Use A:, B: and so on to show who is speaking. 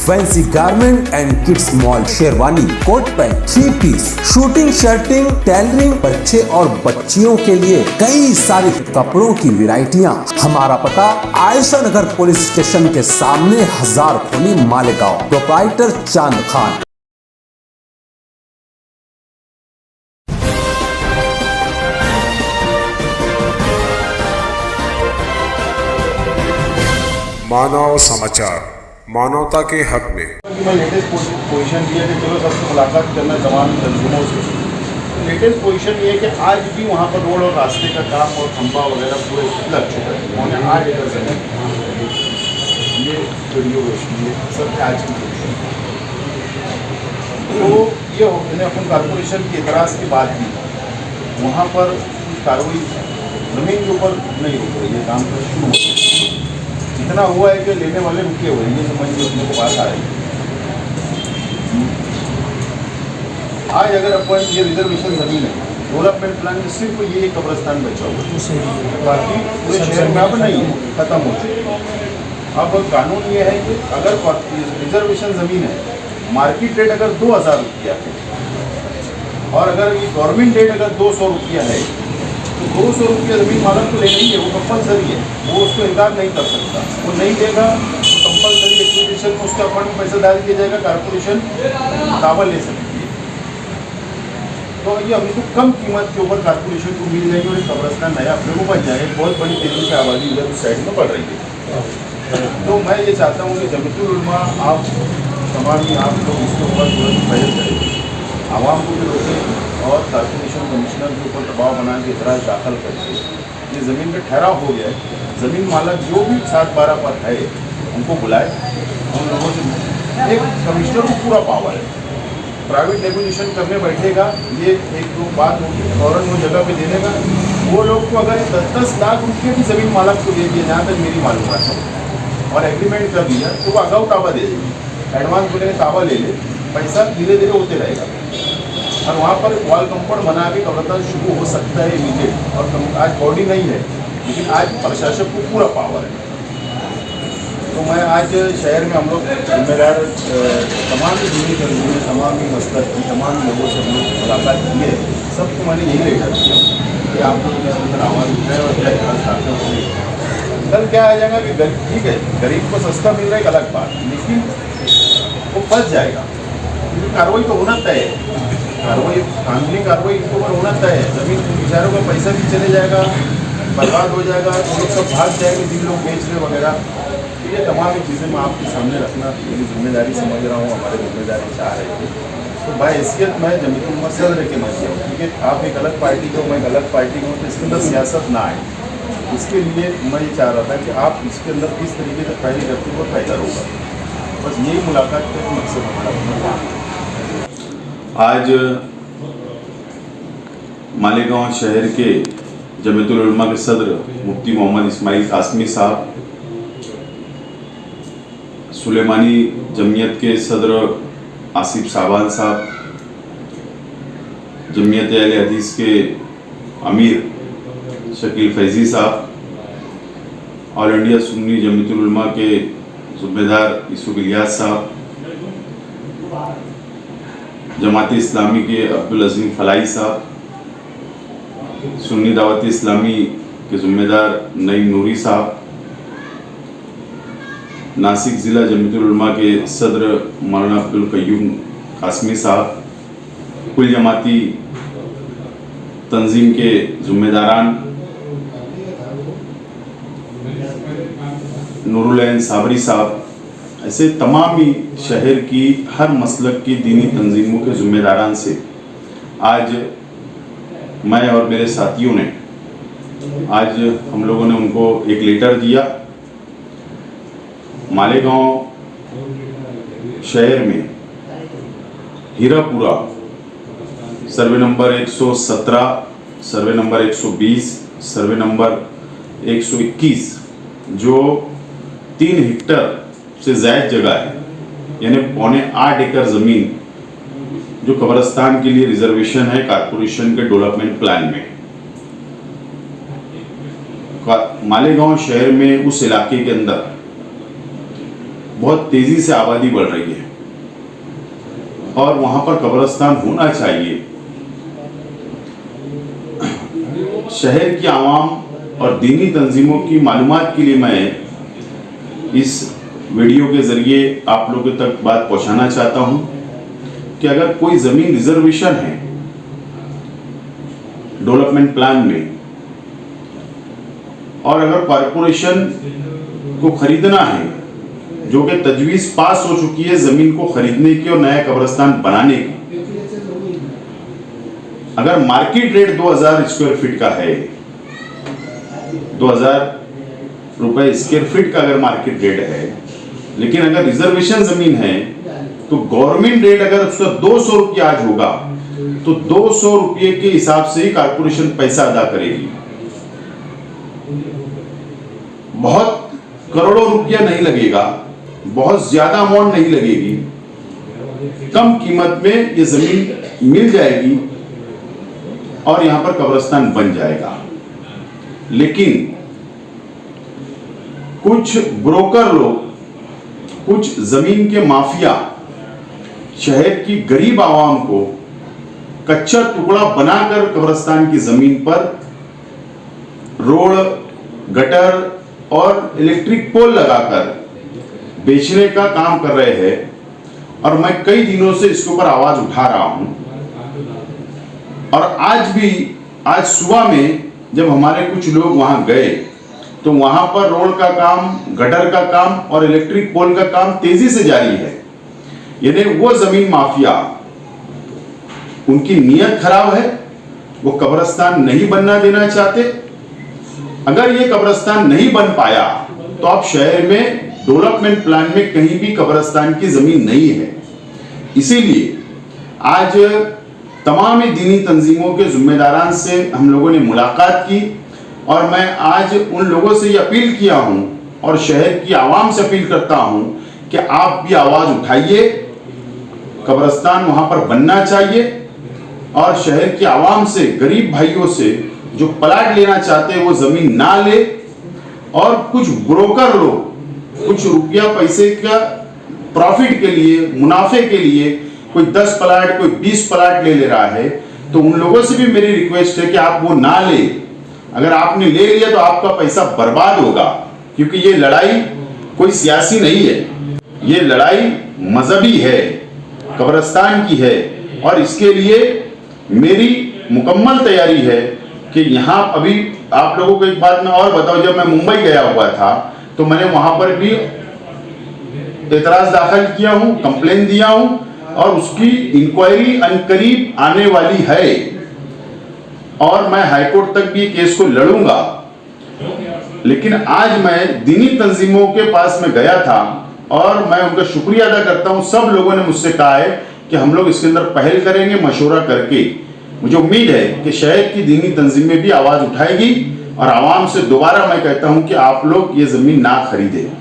A: Fancy garment and kids mall, sherwani, coat pant, 3 piece, suiting, shirting, tailoring, बच्चे और बच्चियों के लिए कई सारे कपड़ों की वैरायटियां। हमारा पता आयशा नगर पुलिस स्टेशन के सामने, हजार खोली, मालेगांव। प्रोप्राइटर चांद खान।
B: मानव समाचार, मानवता के हक में।
C: मैं लेटेस्ट पोजीशन ये है कि चलो सबसे मुलाकात करना तमाम तंजीमों से। लेटेस्ट पोजीशन ये है कि आज भी वहाँ पर रोड और रास्ते का काम और खंभा वगैरह पूरे लग चुका है। उन्होंने 8 एकड़ जमीन, ये वीडियो ये सब आज की पोजीशन। तो ये मैंने अपन कॉर्पोरेशन की इतराज़ की बात की, वहाँ पर कुछ कार्रवाई ज़मीन के ऊपर नहीं हो रही है, काम शुरू हो रहा है। इतना हुआ है कि लेने वाले रुके हुए हैं, ये समझिए अपने को बात आ रही है। आज अगर अपन ये रिजर्वेशन ज़मीन है, डेवलपमेंट प्लान में सिर्फ ये कब्रिस्तान बचा हुआ है, बाकी पूरे शहर में अब नहीं है, ख़त्म हो चुके। अब कानून ये है कि अगर रिजर्वेशन ज़मीन है, मार्केट रेट अगर 2000 रुपया है और अगर ये गवर्नमेंट रेट अगर 200 रुपया है, तो 200 रुपया ज़मीन मालक को लेना ही है, वो कंपलसरी है, वो उसको इनकार नहीं कर सकता। वो नहीं देगा तो कंपलसरी एक्विजिशन में उसके अकाउंट में पैसा डाल दिया जाएगा, कॉर्पोरेशन दावा ले सकती है। तो ये अभी तो कम कीमत के ऊपर कॉर्पोरेशन को मिल जाएगी और एक कब्रिस्तान नया अपने को बन जाएगा। बहुत बड़ी तेजी से आबादी उधर उस साइड में बढ़ रही है। तो मैं ये चाहता हूँ कि जमीयतुल उलमा आप तमाम ही आप लोग इसके ऊपर तुरंत पहल करें, आवाम को भी रोकें और कॉर्पोरेशन कमिश्नर के ऊपर दबाव बना के इतराज़ दाखिल करके ये ज़मीन पे ठहराव हो गया है। ज़मीन मालक जो भी 7/12 पर है उनको बुलाए, उन लोगों से एक कमिश्नर को पूरा पावर है, प्राइवेट नेगोशिएशन करने बैठेगा, ये एक दो बात होगी, फ़ौरन वो जगह पे दे देगा। वो लोग को अगर 10-10 लाख रुपये भी ज़मीन मालक को दे दिए, जहाँ तक मेरी मालूमात है, और एग्रीमेंट कर दिया, तो वो अगाऊ ताबा दे देगी, एडवांस बोले ताबा ले ले, पैसा धीरे धीरे होते रहेगा और वहाँ पर वॉल कंपाउंड बना के कब्रिस्तान शुरू हो सकता है इमीडिएट। और आज बॉडी नहीं है, लेकिन आज प्रशासन को पूरा पावर है। तो मैं आज शहर में हम लोग जिम्मेदार तमाम ही दीनी तंजीमें, तमाम ही मसलक की तमाम लोगों से हम लोग मुलाकात की है। सबको मैंने यही लेकर दिया कि आप लोग इसके अंदर आवाज़ उठाएं और क्या चाहते हो। कल क्या आ जाएगा कि ठीक है, गरीब को सस्ता मिल रहा है एक अलग बात, लेकिन वो फंस जाएगा, क्योंकि कार्रवाई तो होना तय है, कार्रवाई कानूनी कार्रवाई इनके ऊपर होना तय है। ज़मीन बेचारों का पैसा भी चले जाएगा, बर्बाद हो जाएगा, तो लोग सब भाग जाएंगे जिन लोग बेच रहे वगैरह। तो ये तमाम चीज़ें मैं आपके सामने रखना मेरी जिम्मेदारी समझ रहा हूँ, हमारे जिम्मेदारी चाह रहे थे। तो बाहैसियत मैं जमीयतुल उलमा सदर के मर्जी हूँ, क्योंकि आप एक अलग पार्टी को, मैं एक अलग पार्टी हूँ, तो इसके अंदर सियासत ना आए। इसके लिए मैं ये चाह रहा था कि आप इसके अंदर किस तरीके से पहले करते हो बेहतर होगा। बस यही मुलाकात का मकसद हमारा।
D: आज मालेगांव शहर के जमीयतुल उलमा के सदर मुफ्ती मोहम्मद इस्माइल कासमी साहब, सुलेमानी जमीयत के सदर आसिफ साबान साहब, जमीयत अहले हदीस के अमीर शकील फैज़ी साहब, ऑल इंडिया सुन्नी जमीयतुल उलमा के ज़िम्मेदार यूसुफ इलियास साहब, जमात इस्लामी के अब्दुल अज़ीम फलाई साहब, सुन्नी दावत इस्लामी के ज़िम्मेदार नईम नूरी साहब, नासिक ज़िला जमीयतुल उलमा के सदर मौलाना अब्दुल क़य्यूम कासमी साहब, कुल जमाती तंजीम के ज़िम्मेदारान नूरुल ऐन साबरी साहब, ऐसे तमाम ही शहर की हर मसलक की दीनी तंजीमों के ज़िम्मेदारान से आज मैं और मेरे साथियों ने आज हम लोगों ने उनको एक लेटर दिया। मालेगांव शहर में Hirapura survey number 117, survey number 120, survey number 121 जो 3 हेक्टर से ज़्यादा जगह है, यानी 8.25 एकड़ ज़मीन जो कब्रिस्तान के लिए रिजर्वेशन है कॉर्पोरेशन के डेवलपमेंट प्लान में। मालेगांव शहर में उस इलाके के अंदर बहुत तेजी से आबादी बढ़ रही है और वहां पर कब्रिस्तान होना चाहिए। शहर की आवाम और दीनी तंजीमों की मालूमात के लिए मैं इस वीडियो के जरिए आप लोगों तक बात पहुंचाना चाहता हूं कि अगर कोई जमीन रिजर्वेशन है डेवलपमेंट प्लान में और अगर कॉरपोरेशन को खरीदना है, जो कि तजवीज पास हो चुकी है जमीन को खरीदने की और नया कब्रिस्तान बनाने की, अगर मार्केट रेट 2000 स्क्वायर फीट का है, 2000 रुपए स्क्वायर फीट का अगर मार्केट रेट है, लेकिन अगर रिजर्वेशन जमीन है तो गवर्नमेंट रेट अगर उसका 200 रुपया आज होगा तो 200 रुपये के हिसाब से ही कारपोरेशन पैसा अदा करेगी। बहुत करोड़ों रुपया नहीं लगेगा, बहुत ज्यादा अमाउंट नहीं लगेगी, कम कीमत में ये जमीन मिल जाएगी और यहां पर कब्रिस्तान बन जाएगा। लेकिन कुछ ब्रोकर लोग, कुछ जमीन के माफिया शहर की गरीब आवाम को कच्चा टुकड़ा बनाकर कब्रिस्तान की जमीन पर रोड, गटर और इलेक्ट्रिक पोल लगाकर बेचने का काम कर रहे हैं और मैं कई दिनों से इसके ऊपर आवाज उठा रहा हूं। और आज सुबह में जब हमारे कुछ लोग वहां गए तो वहां पर रोड का काम, गटर का काम और इलेक्ट्रिक पोल का काम तेजी से जारी है। यानी वो जमीन माफिया, उनकी नीयत खराब है, वो कब्रिस्तान नहीं बनना देना चाहते। अगर ये कब्रिस्तान नहीं बन पाया तो आप शहर में डेवलपमेंट प्लान में कहीं भी कब्रिस्तान की जमीन नहीं है। इसीलिए आज तमाम दीनी तंजीमों के जिम्मेदारान से हम लोगों ने मुलाकात की और मैं आज उन लोगों से ये अपील किया हूं और शहर की आवाम से अपील करता हूं कि आप भी आवाज उठाइए, कब्रिस्तान वहां पर बनना चाहिए। और शहर की आवाम से, गरीब भाइयों से जो प्लाट लेना चाहते हैं वो जमीन ना ले, और कुछ ब्रोकर लोग कुछ रुपया पैसे का प्रॉफिट के लिए, मुनाफे के लिए कोई 10 प्लाट, कोई 20 प्लाट ले रहा है, तो उन लोगों से भी मेरी रिक्वेस्ट है कि आप वो ना ले। अगर आपने ले लिया तो आपका पैसा बर्बाद होगा, क्योंकि ये लड़ाई कोई सियासी नहीं है, ये लड़ाई मजहबी है, कब्रिस्तान की है। और इसके लिए मेरी मुकम्मल तैयारी है कि यहाँ अभी आप लोगों को एक बात मैं और बताऊं, जब मैं मुंबई गया हुआ था तो मैंने वहां पर भी एतराज दाखिल किया हूं, कंप्लेन दिया हूं और उसकी इंक्वायरी अनकरीब आने वाली है और मैं हाईकोर्ट तक भी केस को लड़ूंगा। लेकिन आज मैं दीनी तंजीमों के पास में गया था और मैं उनका शुक्रिया अदा करता हूं। सब लोगों ने मुझसे कहा है कि हम लोग इसके अंदर पहल करेंगे, मशवरा करके। मुझे उम्मीद है कि शहर की दीनी तंजीमें भी आवाज उठाएगी और आवाम से दोबारा मैं कहता हूं कि आप लोग ये जमीन ना खरीदें।